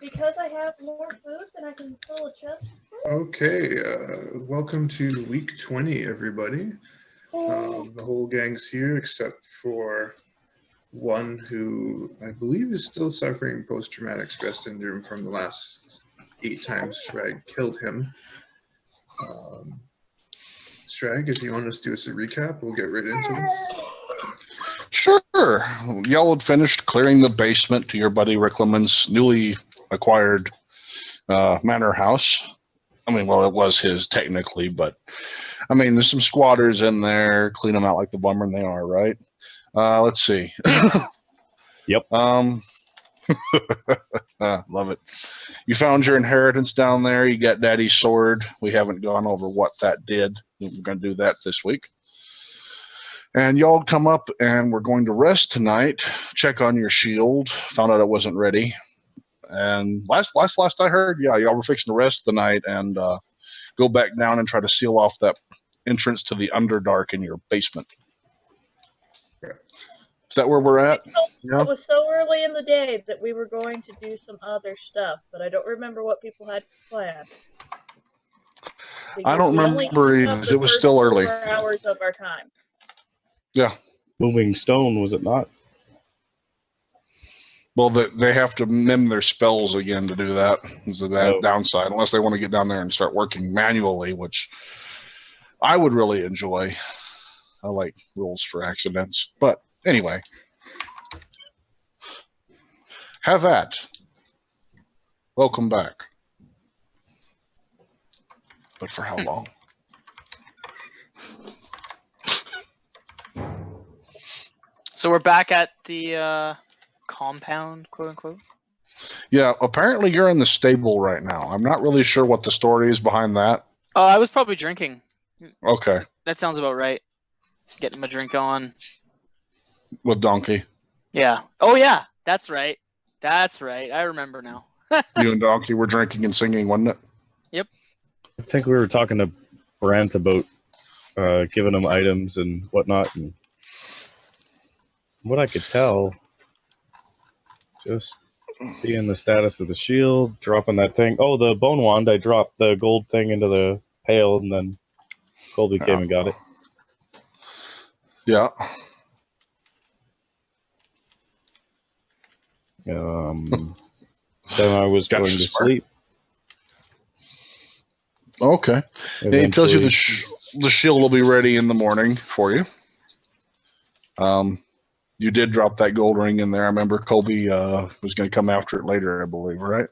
because I have more food than I can fill a chest. Okay, welcome to week 20, everybody. The whole gang's here except for one who I believe is still suffering post-traumatic stress syndrome from the last 8 times Sragg killed him. Sragg, if you want us to do us a recap, we'll get right into this. Sure. Y'all had finished clearing the basement to your buddy Riclamin's newly acquired manor house. I mean, well, it was his technically, but I mean, there's some squatters in there. Clean them out like the bummer they are, right? Let's see. Yep. Love it. You found your inheritance down there. You got Daddy's sword. We haven't gone over what that did. We're going to do that this week. And y'all come up and we're going to rest tonight. Check on your shield. Found out it wasn't ready. And last I heard, yeah, y'all were fixing to rest the night and go back down and try to seal off that entrance to the Underdark in your basement. Is that where we're at? It was so early in the day that we were going to do some other stuff, but I don't remember what people had planned. I don't remember either. It was still early. 4 hours of our time. Yeah. Moving stone, was it not? Well, they have to mend their spells again to do that. Is the downside, unless they want to get down there and start working manually, which I would really enjoy. I like rules for accidents. But anyway, have at. Welcome back. But for how long? So we're back at the compound, quote unquote. Yeah, apparently you're in the stable right now. I'm not really sure what the story is behind that. Oh, I was probably drinking. Okay. That sounds about right. Getting my drink on. With Donkey. Yeah. Oh, yeah. That's right. That's right. I remember now. You and Donkey were drinking and singing, wasn't it? Yep. I think we were talking to Brent about giving him items and whatnot. And what I could tell, just seeing the status of the shield, dropping that thing. Oh, the bone wand. I dropped the gold thing into the pail, and then Colby came and got it. Yeah. Then I was going to sleep. Okay. And it tells you the shield will be ready in the morning for you. You did drop that gold ring in there. I remember Colby was going to come after it later, I believe, right?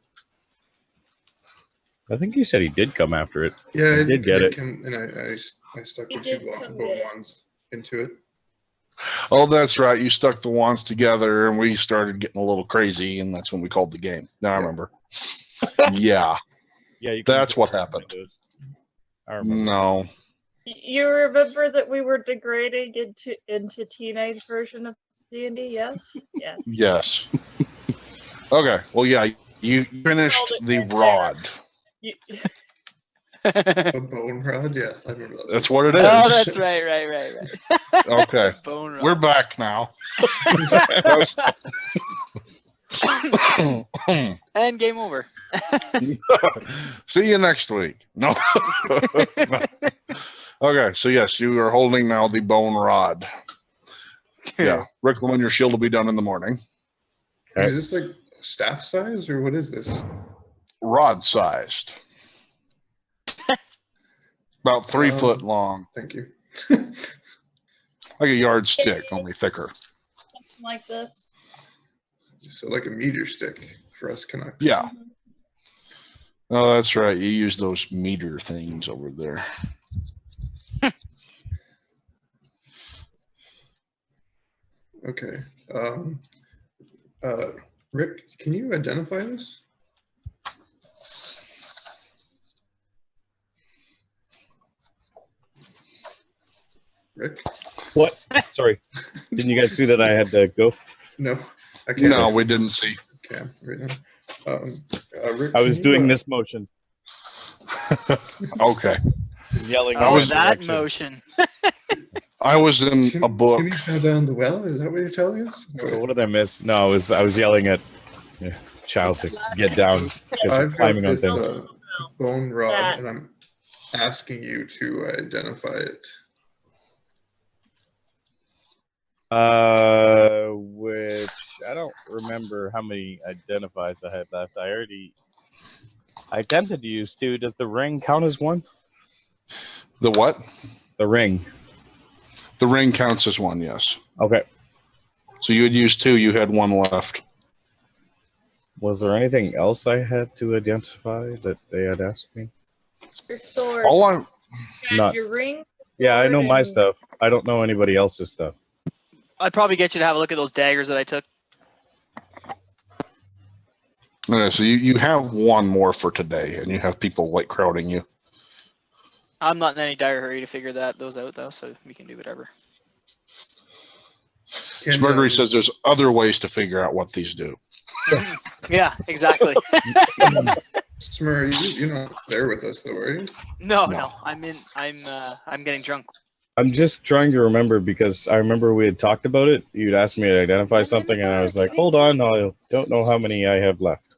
I think he said he did come after it. Yeah, I did get it. And I stuck the 2 bone wands into it. Oh, that's right. You stuck the wands together, and we started getting a little crazy, and that's when we called the game. Now I remember. Yeah. Yeah, that's what happened. I remember. No. You remember that we were degrading into teenage version of D&D? Yes. Yes. Yes. Okay. Well, yeah. You finished the rod. A bone rod? Yeah, I remember that. That's what it is. Oh, that's right. Okay. Bone rod. We're back now. And game over. See you next week. No. Okay, so yes, you are holding now the bone rod. Yeah. Riclamin, your shield will be done in the morning. Okay. Is this like staff size or what is this? Rod sized. About 3 foot long. Thank you. Like a yardstick, only thicker. Something like this. So like a meter stick for us Canucks. Yeah. Oh, that's right. You use those meter things over there. Okay. Rick, can you identify this? Rick? What? Sorry. Didn't you guys see that I had to go? No, I can't. No, we didn't see. Okay, right now. Rick, I was doing this motion. Okay. Yelling. Oh, was that motion. I was in a book. Timmy fell down the well? Is that what you're telling us? So what did I miss? No, I was yelling at child to get down because we're I've got climbing on this things. bone rod, That- and I'm asking you to identify it. Which I don't remember how many identifies I had left. I attempted to use 2. Does the ring count as 1? The what? The ring. The ring counts as 1, yes. Okay. So you had used 2, you had 1 left. Was there anything else I had to identify that they had asked me? Your sword. All I'm and not- your ring. Yeah, I know my and- stuff. I don't know anybody else's stuff. I'd probably get you to have a look at those daggers that I took. okay, so you have 1 more for today, and you have people like crowding you. I'm not in any dire hurry to figure those out though, so we can do whatever. Smurrrrh says there's other ways to figure out what these do. Yeah, exactly. Smurrrrh, you're not there with us, though, are you? No. I'm getting drunk. I'm just trying to remember because I remember we had talked about it. You'd asked me to identify something, and I was like, hold on, I don't know how many I have left.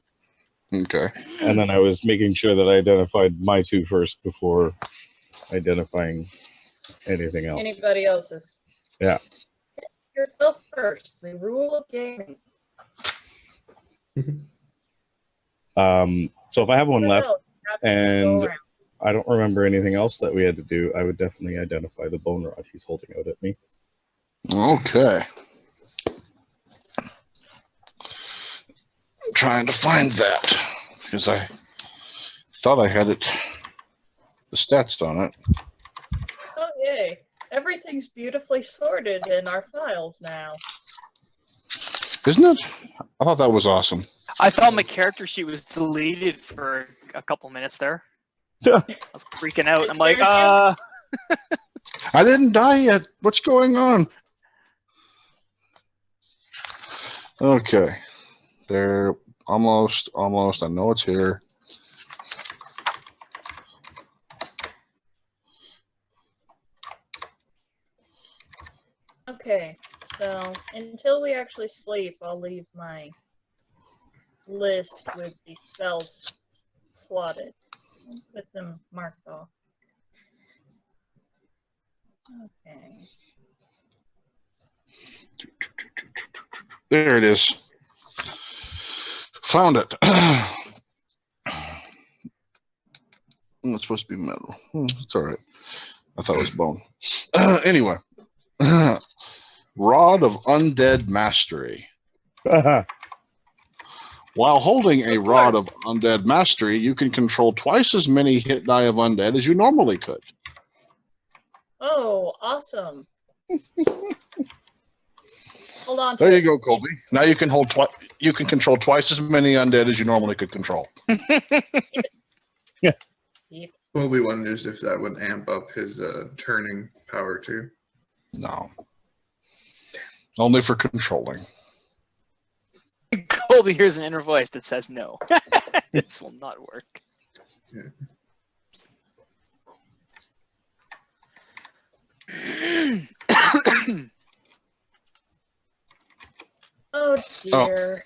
Okay. And then I was making sure that I identified my 2 first before identifying anything else. Anybody else's. Yeah. Yourself first. The rule of gaming. So if I have 1 left Well, you have to and go around. I don't remember anything else that we had to do, I would definitely identify the bone rod he's holding out at me. Okay. I'm trying to find that because I thought I had it, the stats on it. Oh yay! Everything's beautifully sorted in our files now. Isn't it? I thought that was awesome. I thought my character sheet was deleted for a couple minutes there. I was freaking out. I'm like, I didn't die yet. What's going on? Okay. They're almost. I know it's here. Okay, so until we actually sleep, I'll leave my list with the spells slotted, with them marked off. Okay. There it is. Found it. It's supposed to be metal. It's all right. I thought it was bone. Anyway. Rod of Undead Mastery. While holding a Rod of Undead Mastery, you can control twice as many hit die of undead as you normally could. Oh, awesome. Hold on to There you it. go, Colby. Now you can hold you can control twice as many undead as you normally could control. Colby wonders if that would amp up his turning power too. No. Only for controlling. Colby hears an inner voice that says no. This will not work. Yeah. Oh dear.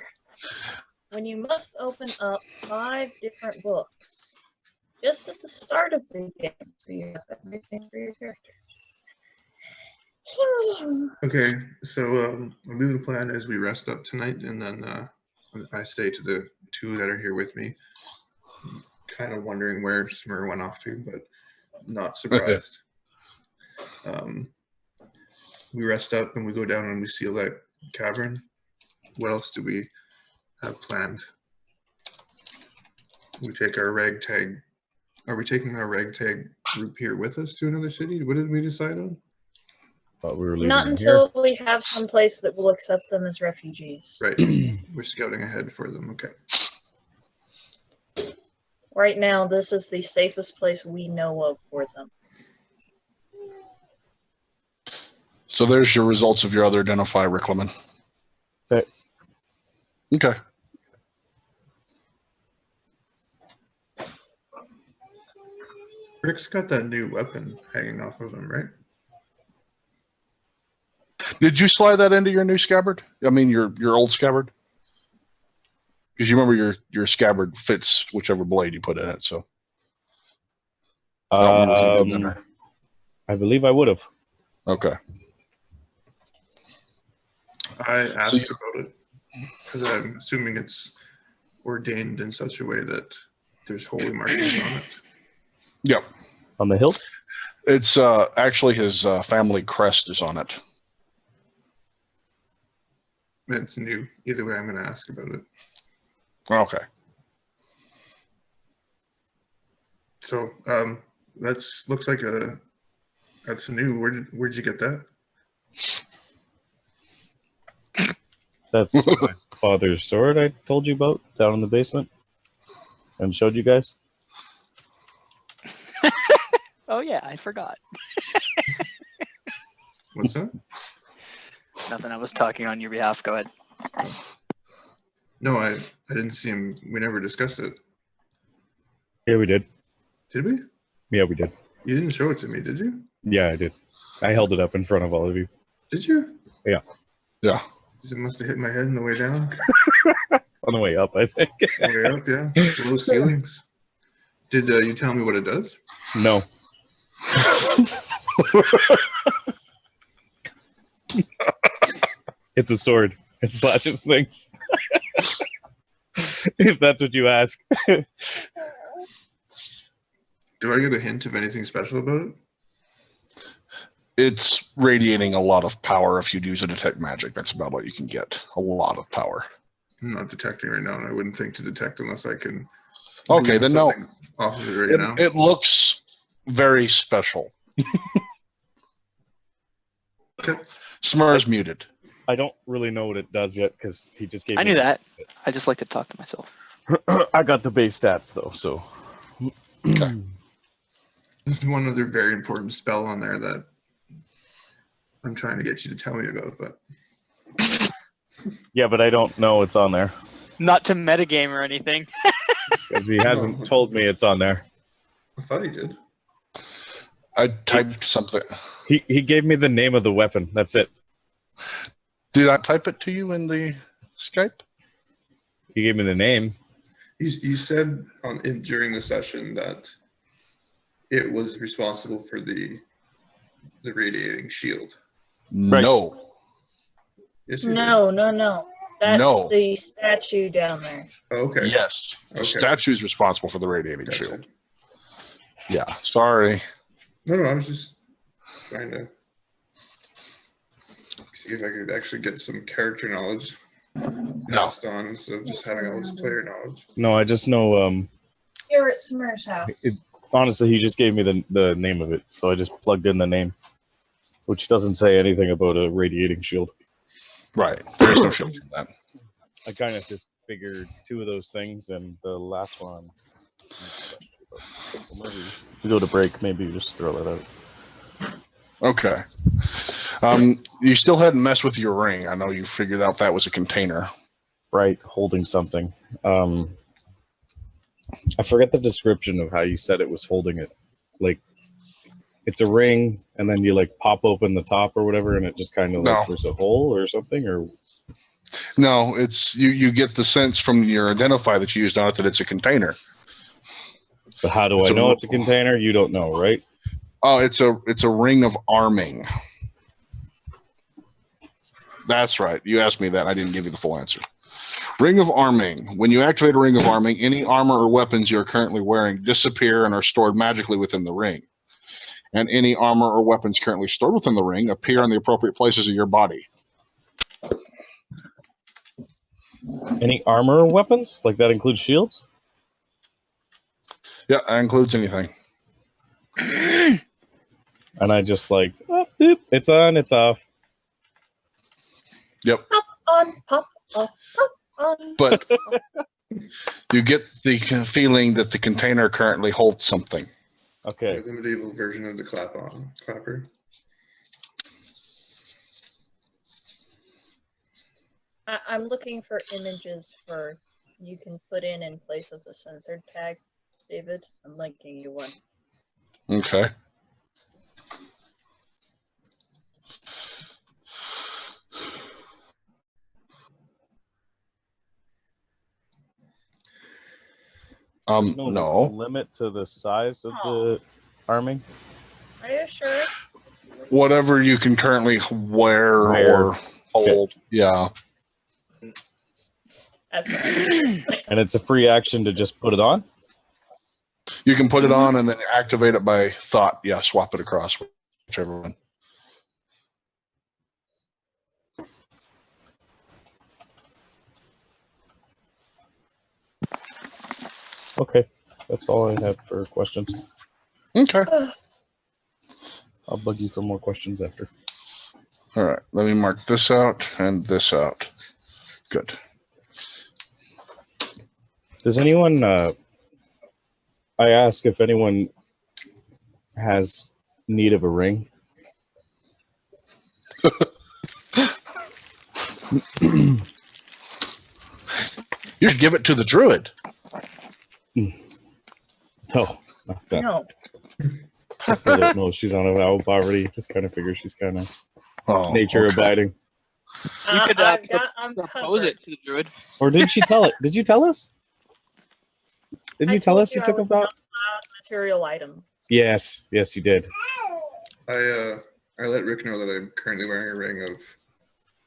When you must open up 5 different books just at the start of the game, so you have everything for your character. Okay, so maybe the plan is we rest up tonight, and then I say to the 2 that are here with me, kind of wondering where Smurrrrh went off to, but not surprised. We rest up and we go down and we seal that cavern. What else do we have planned? We take our ragtag. Are we taking our ragtag group here with us to another city? What did we decide on? Thought we were leaving Not them until we have some place that will accept them as refugees. Right, we're scouting ahead for them. Okay. Right now, this is the safest place we know of for them. So there's your results of your other identify, Riclamin. Okay. Okay. Rick's got that new weapon hanging off of him, right? Did you slide that into your new scabbard? I mean, your old scabbard? Because you remember your scabbard fits whichever blade you put in it. So. Oh, you was a good winner. I believe I would have. Okay. I asked about it because I'm assuming it's ordained in such a way that there's holy markings on it. Yep. On the hilt? It's actually his family crest is on it. It's new. Either way, I'm going to ask about it. Okay. So looks like that's new. Where'd you get that? That's my father's sword I told you about down in the basement and showed you guys. Oh yeah, I forgot. What's that? Nothing. I was talking on your behalf. Go ahead. No, I didn't see him. We never discussed it. Yeah, we did. Did we? Yeah, we did. You didn't show it to me, did you? Yeah, I did. I held it up in front of all of you. Did you? Yeah. Yeah. It must have hit my head on the way down. On the way up, I think. Way up, yeah. Low ceilings. Did you tell me what it does? No. It's a sword. It slashes things. If that's what you ask. Do I get a hint of anything special about it? It's radiating a lot of power if you use a detect magic. That's about what you can get. A lot of power. I'm not detecting right now, and I wouldn't think to detect unless I can. Okay, then no. Off of it right now. It looks very special. Okay. Smurrrrh's muted. I don't really know what it does yet because he just gave I me knew that. I just like to talk to myself. I got the base stats though, so. Okay. There's one other very important spell on there that I'm trying to get you to tell me about, but Yeah, but I don't know it's on there Not to metagame or anything. because he hasn't told me it's on there. I thought he did. I typed something. He gave me the name of the weapon. That's it. Did I type it to you in the Skype? He gave me the name. You said during the session that it was responsible for the radiating shield. Right. No. Yes, you did. No. That's No. the statue down there. Oh, okay. Yes. The Okay. statue is responsible for the radiating Gotcha. shield. Yeah. Sorry. No, I was just trying to see if I could actually get some character knowledge passed on instead of just having all this player knowledge. No, I just know. You're at Smurrrrh's house. Honestly, he just gave me the name of it, so I just plugged in the name, which doesn't say anything about a radiating shield. Right. There's no shield from that. I kind of just figured two of those things, and the last one. Maybe we go to break. Maybe you just throw that out. Okay. You still hadn't messed with your ring. I know you figured out that was a container. Right, holding something. I forget the description of how you said it was holding it. Like, it's a ring, and then you like pop open the top or whatever, and it just kind of like there's a hole or something, or no, it's you get the sense from your identify that you used on it that it's a container. But how do I know it's a container? You don't know, right? Oh, it's a ring of arming. That's right. You asked me that. I didn't give you the full answer. Ring of arming. When you activate a ring of arming, any armor or weapons you are currently wearing disappear and are stored magically within the ring. And any armor or weapons currently stored within the ring appear in the appropriate places of your body. Any armor or weapons? Like that includes shields? Yeah, that includes anything. And I just like, oh, boop, it's on, it's off. Yep. Pop on, pop off, pop on. But you get the feeling that the container currently holds something. Okay. The medieval version of the clapper. I'm looking for images for you can put in place of the censored tag, David. I'm linking you one. Okay. There's no No. limit to the size of the arming. Are you sure? Whatever you can currently wear Wear. or hold. Yeah. That's what I And it's a free action to just put it on? You can put it on and then activate it by thought. Yeah, swap it across, whichever one. Okay. That's all I have for questions. Okay. I'll bug you for more questions after. All right. Let me mark this out and this out. Good. Does anyone, I ask if anyone has need of a ring? You should give it to the druid. No, not that. No. I still don't know if she's on a vow of poverty. Just kind of figure she's kind of nature okay. abiding. You could I'm propose covered. it to the druid. Or did she tell it? Did you tell us? Didn't you tell told us you I took a was vow? not allowed material items. Yes, yes, you did. I let Rick know that I'm currently wearing a ring of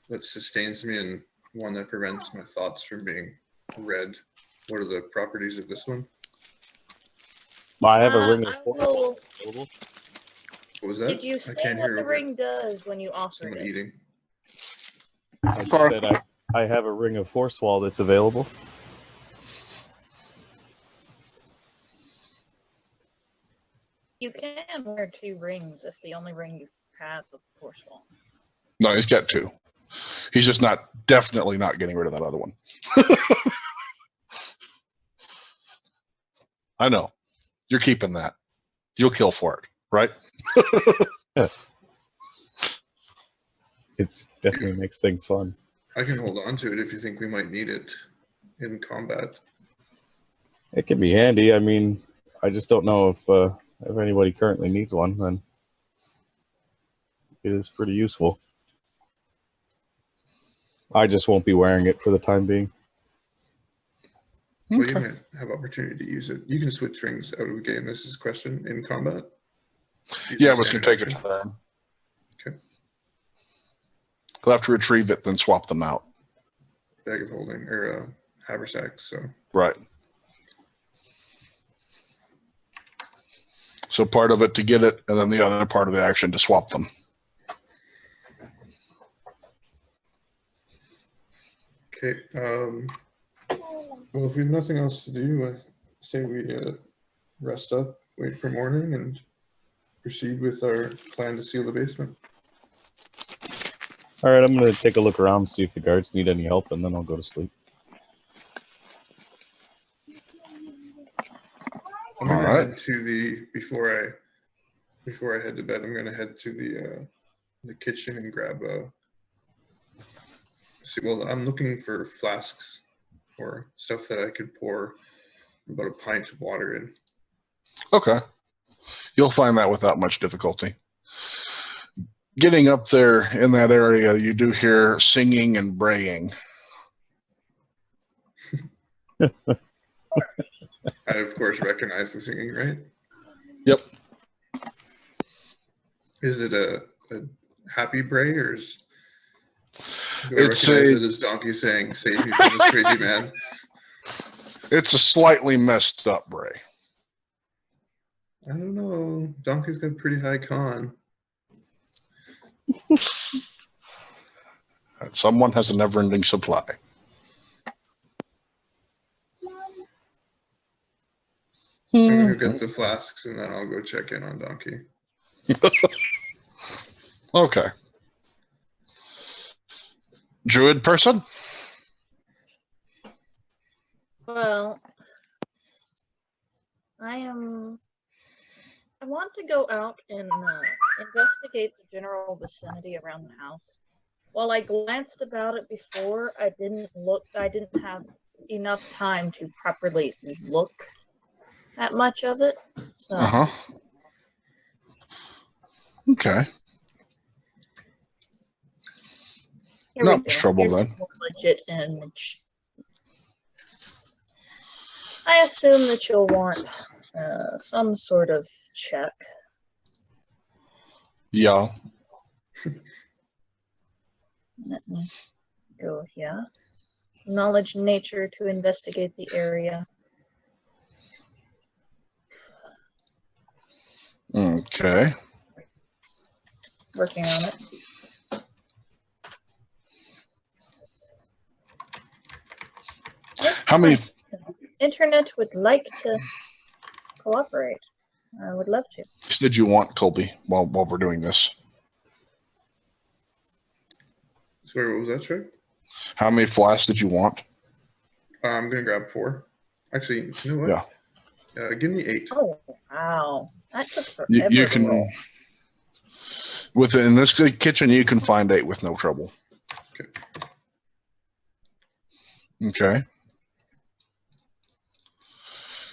that sustains me and one that prevents my thoughts from being read. What are the properties of this one? I have a ring of I will- available. What was that? Did you I say can't what hear the over ring does when you offered someone it? eating. I just said I have a ring of force wall that's available. You can wear 2 rings if the only ring you have is a force wall. No, he's got 2. He's just definitely not getting rid of that other one. I know. You're keeping that. You'll kill for it, right? It definitely makes things fun. I can hold on to it if you think we might need it in combat. It can be handy. I mean, I just don't know if anybody currently needs one. Then it is pretty useful. I just won't be wearing it for the time being. Well, you might have opportunity to use it. You can switch rings out of the game. This is a question in combat. Yeah, but it's going to take a action. turn. Okay. He'll have to retrieve it, then swap them out. Bag of holding or haversack. So Right. So part of it to get it, and then the other part of the action to swap them. okay. Well, if we have nothing else to do, I say we rest up, wait for morning, and proceed with our plan to seal the basement. All right, I'm going to take a look around, see if the guards need any help, and then I'll go to sleep. I'm gonna All right. head to the before I head to bed. I'm gonna head to the kitchen and grab well, I'm looking for flasks or stuff that I could pour about a pint of water in. Okay. You'll find that without much difficulty. Getting up there in that area, you do hear singing and braying. I of course recognize the singing, right? Yep. Is it a happy bray or do I It's recognize a- it as Donkey saying, "Save me from this crazy man"? It's a slightly messed up bray. I don't know. Donkey's got pretty high con. Someone has a never-ending supply. I'm gonna go get the flasks and then I'll go check in on Donkey. Okay. Druid person? Well, I want to go out and investigate the general vicinity around the house. While I glanced about it before, I didn't have enough time to properly look at much of it. So Okay. here No we go. trouble Here's then. a more legit image. I assume that you'll want some sort of check. Yeah. Let me go here. Knowledge nature to investigate the area. Okay. Working on it. How many? Internet would like to cooperate. I would love to. Did you want, Colby, while we're doing this? Sorry, what was that, Sragg? How many flasks did you want? I'm gonna grab 4. Actually, you know what? Yeah. Give me 8. Oh, wow. That took forever You to roll. can, within this kitchen, you can find 8 with no trouble. Okay.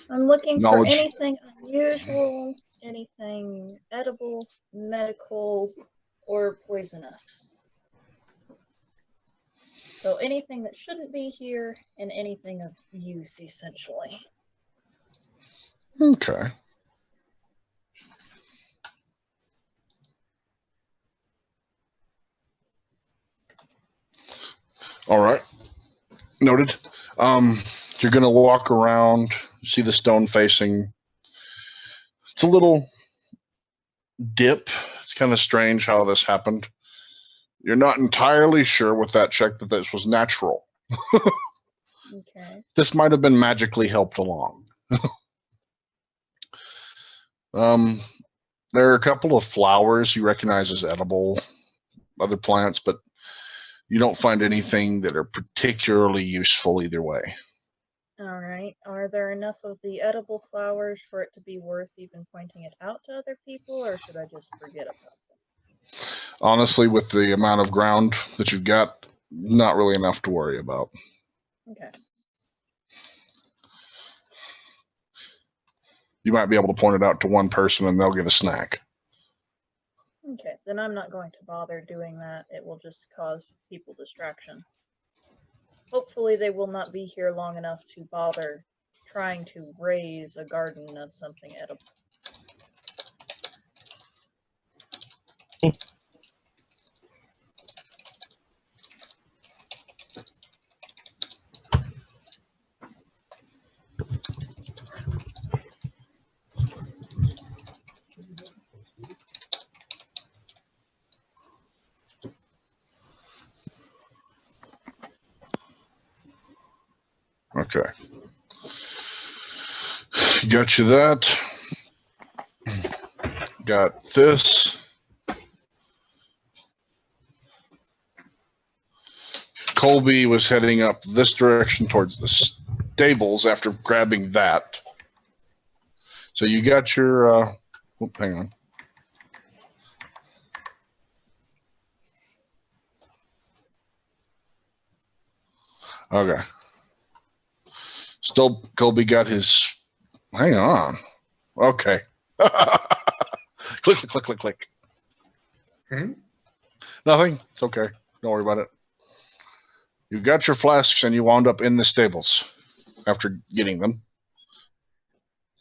I'm looking Knowledge. for anything unusual, anything edible, medical, or poisonous. So anything that shouldn't be here and anything of use, essentially. Okay. All right. Noted. You're going to walk around, see the stone facing. It's a little dip. It's kind of strange how this happened. You're not entirely sure with that check that this was natural. Okay. This might have been magically helped along. There are a couple of flowers you recognize as edible, other plants, but you don't find anything that are particularly useful either way. All right. Are there enough of the edible flowers for it to be worth even pointing it out to other people, or should I just forget about them? Honestly, with the amount of ground that you've got, not really enough to worry about. Okay. You might be able to point it out to one person and they'll get a snack. Okay, then I'm not going to bother doing that. It will just cause people distraction. Hopefully they will not be here long enough to bother trying to raise a garden of something edible. Okay. Got you that. Got this. Colby was heading up this direction towards the stables after grabbing that. So you got your, hang on. Okay. Still, Colby got his, hang on. Okay. Click, click, click, click, click. Nothing. It's okay. Don't worry about it. You got your flasks and you wound up in the stables after getting them.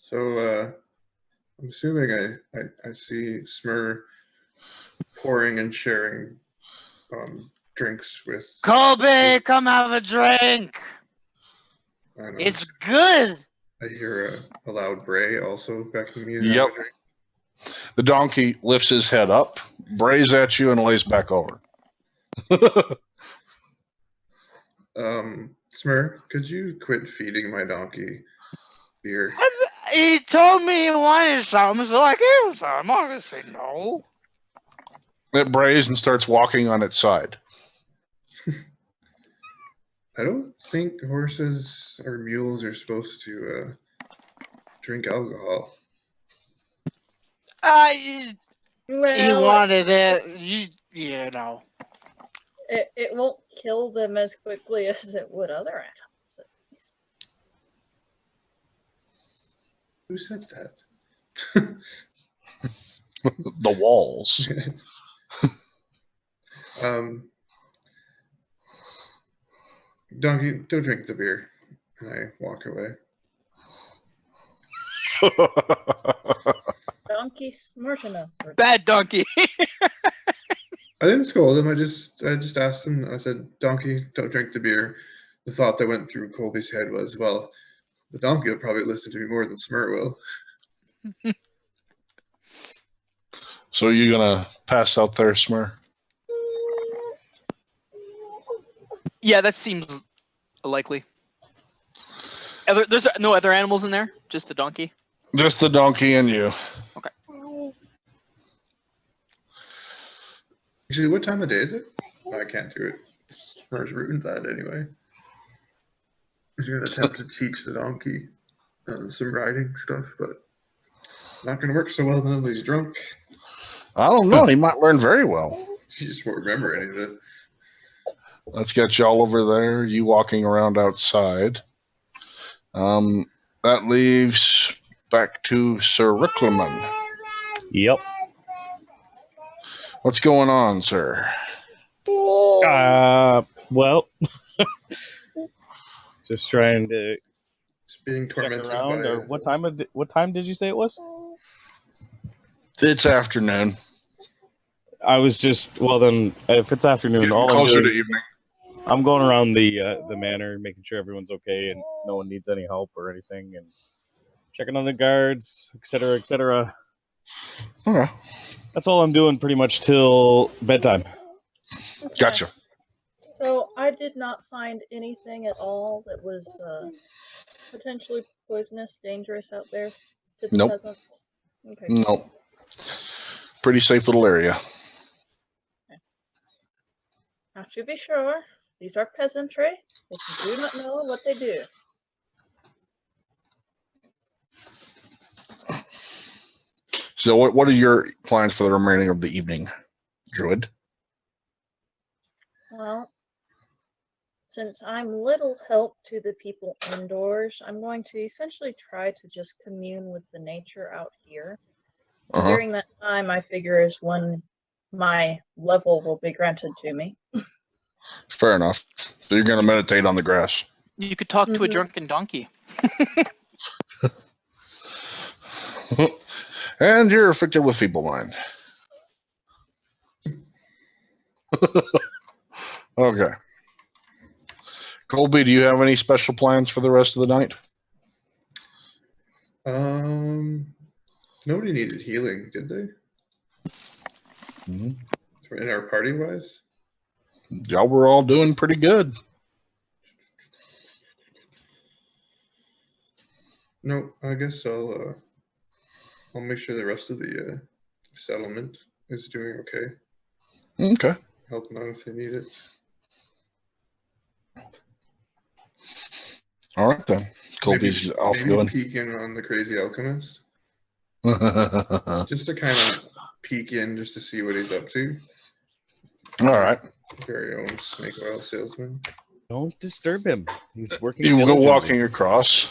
So I'm assuming I see Smurrrrh pouring and sharing drinks with. Colby, come have a drink. I don't know, It's good. I hear a loud bray also beckoning me to Yep. have a drink. The donkey lifts his head up, brays at you, and lays back over. Smurrrrh, could you quit feeding my donkey beer? He told me he wanted some, so I gave him some. I'm not gonna say no. It brays and starts walking on its side. I don't think horses or mules are supposed to drink alcohol. He Well, wanted it. You know. it won't kill them as quickly as it would other animals, at least. Who said that? The walls. Donkey, don't drink the beer. And I walk away. Donkey smart enough. Bad donkey. I didn't scold him. I just asked him. I said, "Donkey, don't drink the beer." The thought that went through Colby's head was, "Well, the donkey will probably listen to me more than Smurrrrh will." So you gonna pass out there, Smurrrrh? Yeah, that seems likely. There's no other animals in there, just the donkey. Just the donkey and you. Okay. Actually, what time of day is it? I can't do it. Smurrrrh's rooting that anyway. He's going to attempt to teach the donkey some riding stuff, but not going to work so well now that he's drunk. I don't know. He might learn very well. He just won't remember any of it. Let's get y'all over there. You walking around outside. That leaves back to Sir Riclamin. Yep. What's going on, sir? Well, just trying to He's being check tormented around. by Or what time did you say it was? It's afternoon. I was just then if it's afternoon, Getting all I'm closer to doing, evening. I'm going around the manor, making sure everyone's okay and no one needs any help or anything, and checking on the guards, etc., etc. Okay. That's all I'm doing pretty much till bedtime. Okay. Gotcha. So I did not find anything at all that was potentially poisonous, dangerous out there to the Nope. peasants. Okay. No. Pretty safe little area. Now, to be sure, these are peasantry. They do not know what they do. So what are your plans for the remaining of the evening, Druid? Well, since I'm little help to the people indoors, I'm going to essentially try to just commune with the nature out here. Uh-huh. During that time, I figure is when my level will be granted to me. Fair enough. So you're going to meditate on the grass. You could talk to a Mhm. drunken donkey. And you're afflicted with feeble mind. Okay. Colby, do you have any special plans for the rest of the night? Nobody needed healing, did they? Mm-hmm. In our party wise? Y'all were all doing pretty good. No, I guess I'll make sure the rest of the settlement is doing okay. Okay. Help them out if they need it. All right then. Colby's off maybe going. peek in on the crazy alchemist. Just to kind of peek in, just to see what he's up to. All right. Very own snake oil salesman. Don't disturb him. He's working. You go diligently. walking across.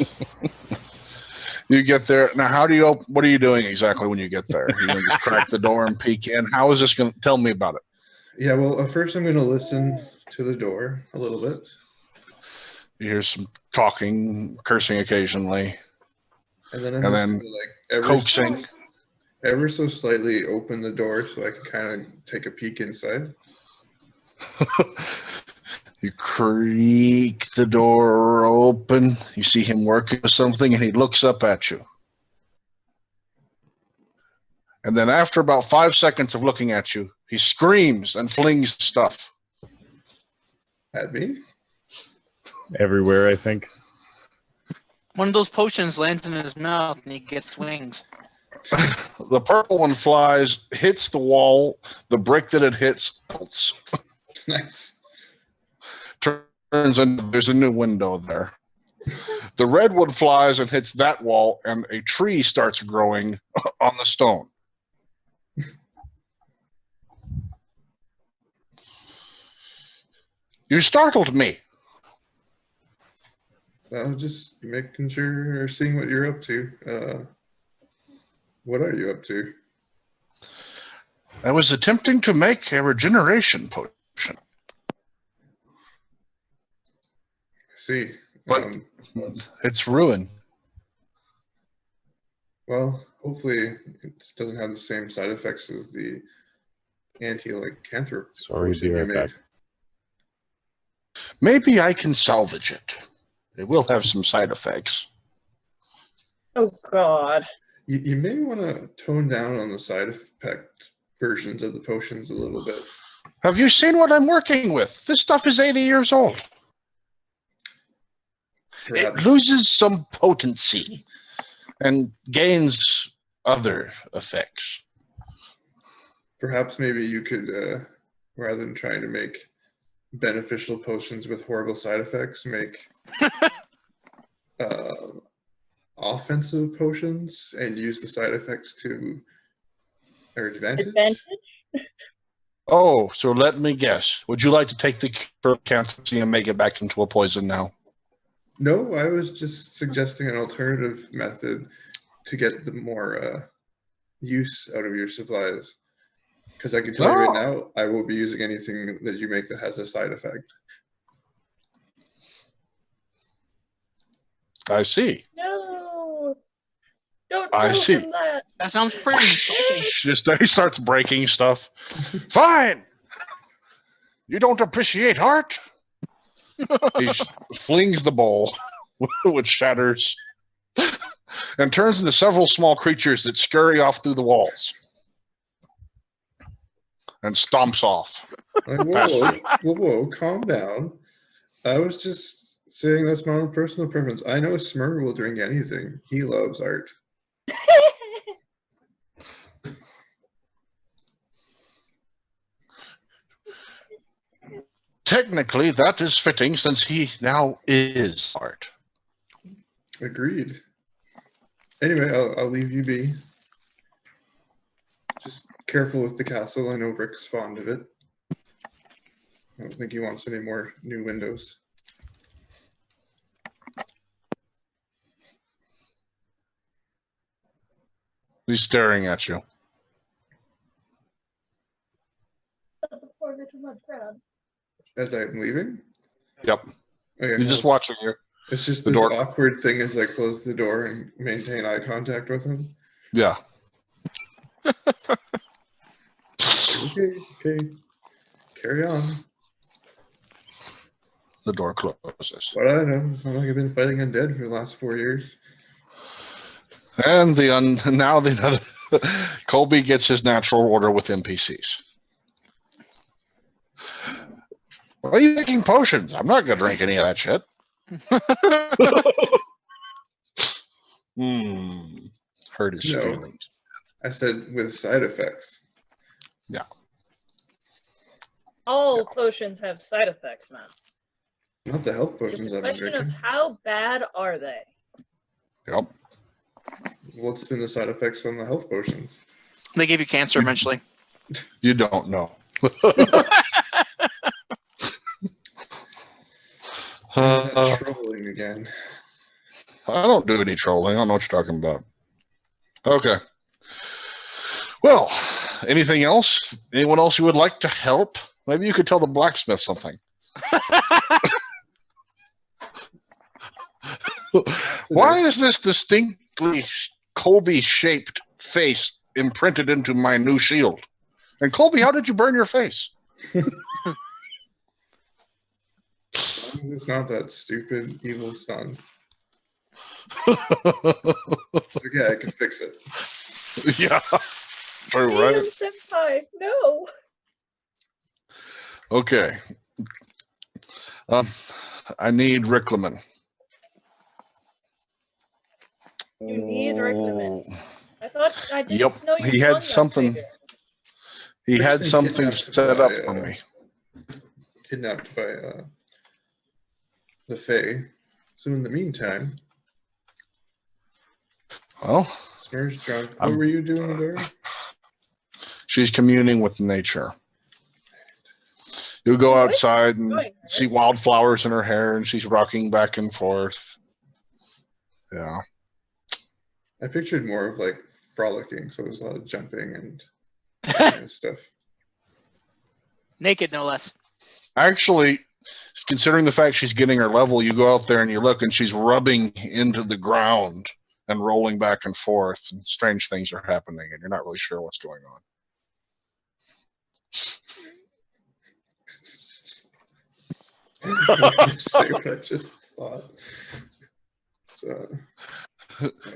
You get there. Now, what are you doing exactly when you get there? You're going to just crack the door and peek in? How is this going to tell me about it? Yeah, well, first I'm going to listen to the door a little bit. You hear some talking, cursing occasionally, And then I'm just going to coaxing. ever so slightly open the door so I can kind of take a peek inside. You creak the door open. You see him working with something, and he looks up at you. And then after about 5 seconds of looking at you, he screams and flings stuff. At me? Everywhere, I think. One of those potions lands in his mouth and he gets wings. The purple one flies, hits the wall. The brick that it hits melts. Nice. Turns into there's a new window there. The red one flies and hits that wall, and a tree starts growing on the stone. You startled me. I was just making sure or seeing what you're up to. What are you up to? I was attempting to make a regeneration potion. See, But it's ruined. Well, hopefully it doesn't have the same side effects as the anti-lycanthrope Sorry, potion be you right back. made. Maybe I can salvage it. It will have some side effects. Oh God. You may want to tone down on the side effect versions of the potions a little bit. Have you seen what I'm working with? This stuff is 80 years old. Perhaps, It loses some potency and gains other effects. perhaps maybe you could, rather than trying to make beneficial potions with horrible side effects, make offensive potions and use the side effects to their advantage. Oh, so let me guess. Would you like to take the cancer and make it back into a poison now? No, I was just suggesting an alternative method to get the more use out of your supplies. Because I can tell you right now, I will be using anything that you make that has a side effect. I see. No. Don't I tell see. him that. That sounds pretty insulting. Just he starts breaking stuff. Fine. You don't appreciate art? He flings the bowl, which shatters, and turns into several small creatures that scurry off through the walls and stomps off. Like, whoa, calm down. I was just saying that's my own personal preference. I know Smurrrrh will drink anything. He loves art. Technically, that is fitting since he now is art. Agreed. Anyway, I'll leave you be. Just careful with the castle. I know Rick's fond of it. I don't think he wants any more new windows. He's staring at you. As I'm leaving? Yep. Okay, He's just watching you. It's just the this door. awkward thing as I close the door and maintain eye contact with him. Yeah. Okay. Carry on. The door closes. What I know, it's not like I've been fighting undead for the last 4 years. And now the other Colby gets his natural order with NPCs. Why are you making potions? I'm not going to drink any of that shit. Hurt his No. feelings. I said with side effects. Yeah. All potions have side effects, man. Not the health Just potions a I've been question of drinking. how bad are they? Yep. What's been the side effects on the health potions? They give you cancer eventually. You don't know. That trolling again. I don't do any trolling. I don't know what you're talking about. Okay. Well, anything else? Anyone else you would like to help? Maybe you could tell the blacksmith something. Why is this distinctly Colby-shaped face imprinted into my new shield? And Colby, how did you burn your face? It's not that stupid evil son. Okay, I can fix it. Yeah. True, right? Senpai, no. Okay. I need Riclamin. You need Riclamin. I thought I didn't Yep. know you He won had that something. figure. He had Rick's been something kidnapped set up by, for me. Kidnapped by the Fae. So in the meantime, Well, Smurrrrh's drunk. What were you doing there? she's communing with nature. You go outside and see wildflowers in her hair, and she's rocking back and forth. Yeah. I pictured more of like frolicking, so there's a lot of jumping and stuff. Naked, no less. Actually, considering the fact she's getting her level, you go out there and you look, and she's rubbing into the ground and rolling back and forth, and strange things are happening, and you're not really sure what's going on. I'm not gonna say what I just thought. So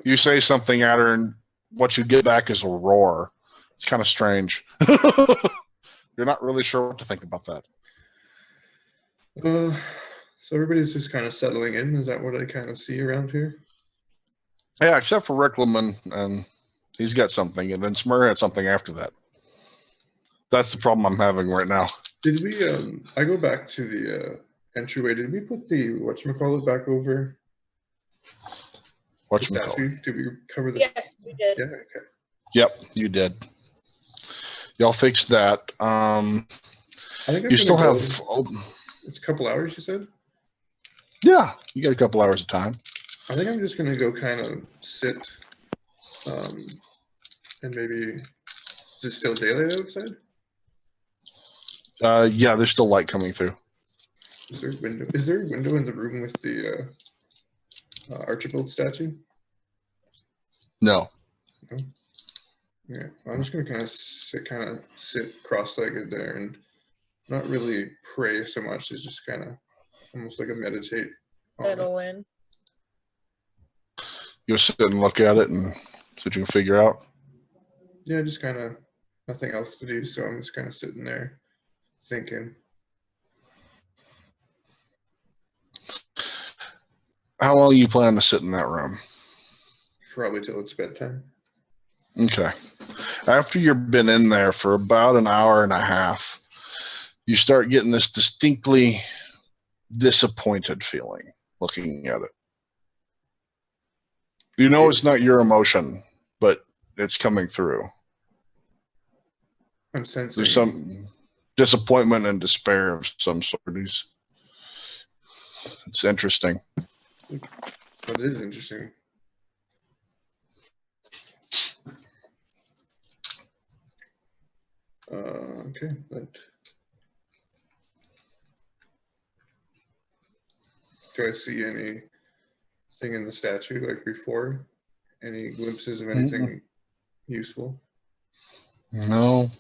You say something at her, and what you get back is a roar. It's kind of strange. You're not really sure what to think about that. so everybody's just kind of settling in. Is that what I kind of see around here? Yeah, except for Riclamin, and he's got something, and then Smurrrrh had something after that. That's the problem I'm having right now. Did we? I go back to the entryway. Did we put the whatchamacallit back over the Whatchamacallit? statue? Did we cover the? Yes, we did. Yeah. Okay. Yep, you did. Y'all fixed that. I think I'm You still gonna have. go- It's a couple hours. You said. Yeah, you got a couple hours of time. I think I'm just gonna go kind of sit, and maybe. Is it still daylight outside? Yeah, there's still light coming through. Is there a window? Is there a window in the room with the Archibald statue? No. Yeah, I'm just gonna kind of sit cross-legged there and not really pray so much as just kind of almost like a meditate. on it. Settle in. You'll sit and look at it and see what you can figure out. Yeah, just kind of nothing else to do, so I'm just kind of sitting there thinking. How long you plan to sit in that room? Probably till it's bedtime. Okay. After you've been in there for about an hour and a half, you start getting this distinctly disappointed feeling looking at it. You know it's not your emotion, but it's coming through. I'm sensing. There's some disappointment and despair of some sort. It's interesting. It is interesting. Okay, but do I see anything in the statue like before? Any glimpses of anything useful? No,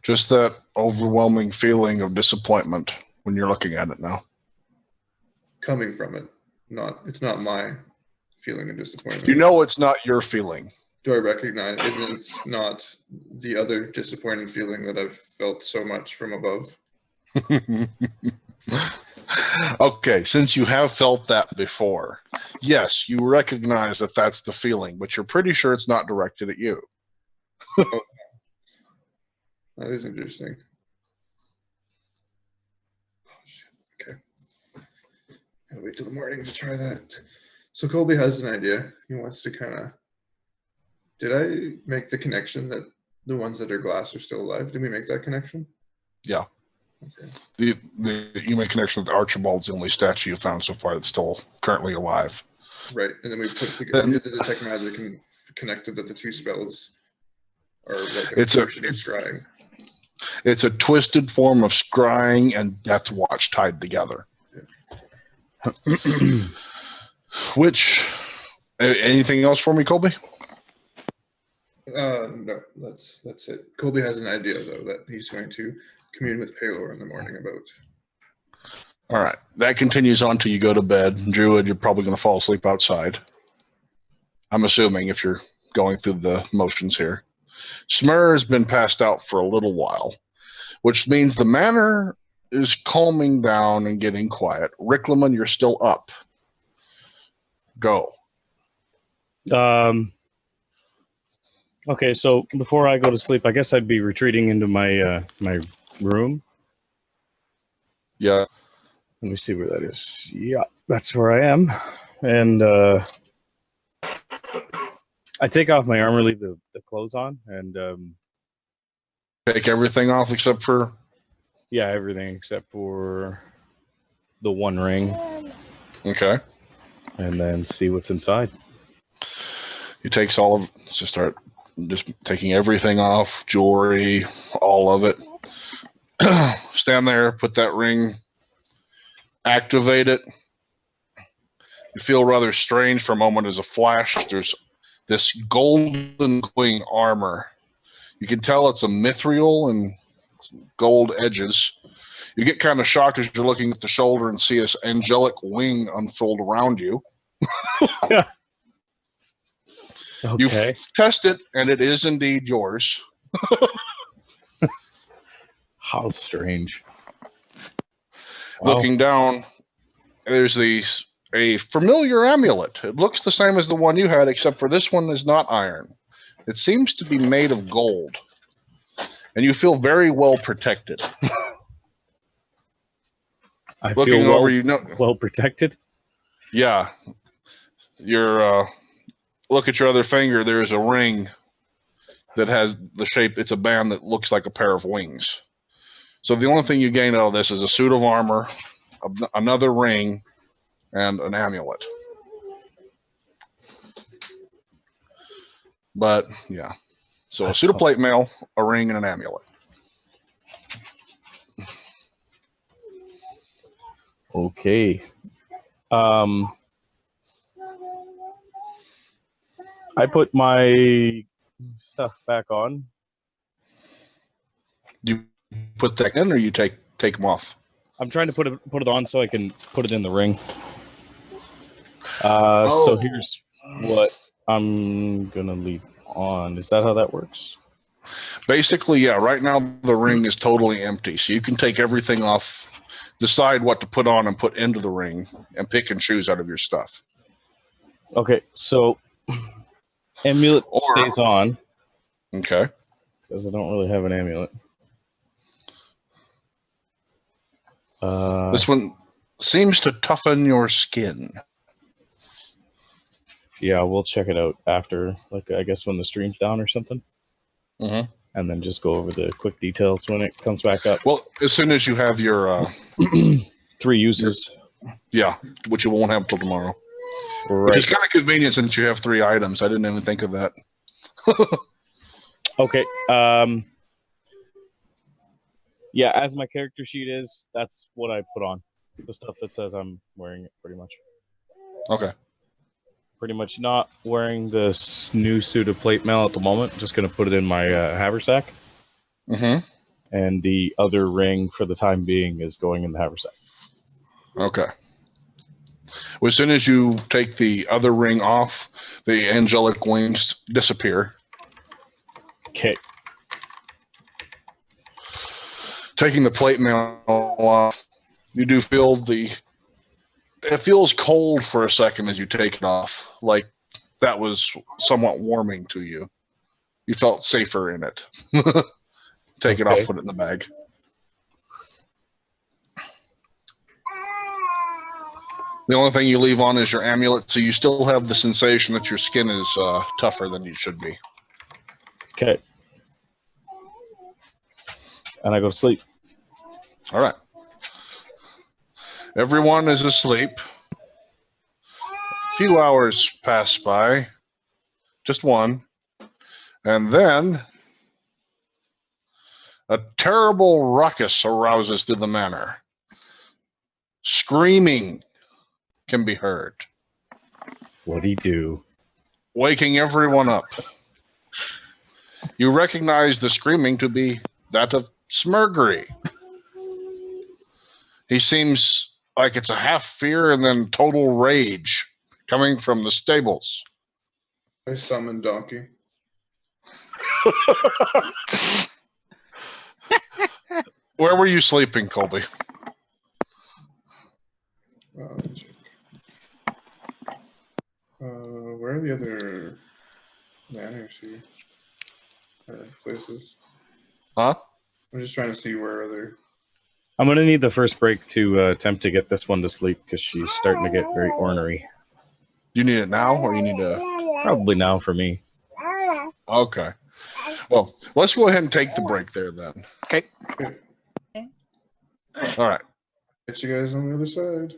just that overwhelming feeling of disappointment when you're looking at it now. Coming from it, it's not my feeling of disappointment. You know it's not your feeling. Do I recognize it's not the other disappointing feeling that I've felt so much from above? Okay, since you have felt that before, yes, you recognize that that's the feeling, but you're pretty sure it's not directed at you. Oh, that is interesting. Oh, shit. Okay. Gotta wait till the morning to try that. So Colby has an idea. He wants to kind of. Did I make the connection that the ones that are glass are still alive? Did we make that connection? Yeah. Okay. You make connection that Archibald's the only statue you found so far that's still currently alive. Right, and then we did the detect magic and connected that the two spells are like a portion of Sragg. It's a twisted form of scrying and Death Watch tied together. Yeah. Which, anything else for me, Colby? No, that's it. Colby has an idea though that he's going to commune with Paylor in the morning about. All right, that continues on till you go to bed. Druid, you're probably going to fall asleep outside. I'm assuming if you're going through the motions here. Smurrrrh has been passed out for a little while, which means the manor is calming down and getting quiet. Riclamin, you're still up. Go. Okay, so before I go to sleep, I guess I'd be retreating into my my room. Yeah. Let me see where that is. Yeah, that's where I am. And I take off my armor, leave the clothes on, and take everything off except for. Yeah, everything except for the one ring. Okay. And then see what's inside. He takes all of. Just start just taking everything off, jewelry, all of it. Stand there, put that ring, activate it, You feel rather strange for a moment as a flash. There's this golden glowing armor. You can tell it's a mithril and gold edges. You get kind of shocked as you're looking at the shoulder and see this angelic wing unfold around you. You test it, and it is indeed yours. How strange. Wow. Looking down, there's a familiar amulet. It looks the same as the one you had, except for this one is not iron. It seems to be made of gold. And you feel very well protected. I Looking feel over, well protected? Yeah. Look at your other finger. There's a ring that has the shape. It's a band that looks like a pair of wings. So the only thing you gain out of this is a suit of armor, another ring, and an amulet. But yeah, so a suit of plate mail, a ring, and an amulet. Okay. I put my stuff back on. You put that in, or you take them off? I'm trying to put it on so I can put it in the ring. So here's what I'm gonna leave on. Is that how that works? Basically, yeah. Right now the ring is totally empty, so you can take everything off, decide what to put on and put into the ring, and pick and choose out of your stuff. Okay, so amulet stays on. Okay. Because I don't really have an amulet. This one seems to toughen your skin. Yeah, we'll check it out after, like, I guess when the stream's down or something. Mm-hmm. And then just go over the quick details when it comes back up. Well, as soon as you have your 3 uses. Yeah, which you won't have till tomorrow. Right. Which is kind of convenient since you have 3 items. I didn't even think of that. Okay. Yeah, as my character sheet is, that's what I put on. The stuff that says I'm wearing it, pretty much. Okay. Pretty much not wearing this new suit of plate mail at the moment. Just going to put it in my haversack. Mm-hmm. And the other ring, for the time being, is going in the haversack. Okay. Well, as soon as you take the other ring off, the angelic wings disappear. Okay. Taking the plate mail off, you do feel it feels cold for a second as you take it off. Like that was somewhat warming to you. You felt safer in it. Take it off, put it in the bag. The only thing you leave on is your amulet, so you still have the sensation that your skin is tougher than you should be. Okay. And I go to sleep. All right. Everyone is asleep. A few hours pass by. Just one. And then a terrible ruckus arouses through the manor. Screaming can be heard. What'd he do? Waking everyone up. You recognize the screaming to be that of Smurrrrh. He seems like it's a half fear and then total rage coming from the stables. I summon Donkey. Where were you sleeping, Colby? Where are the other manors here? Or places? Huh? I'm just trying to see where other... I'm going to need the first break to attempt to get this one to sleep because she's starting to get very ornery. You need it now, or you need to... Probably now for me. Okay. Well, let's go ahead and take the break there then. Okay. Okay. All right. Catch you guys on the other side.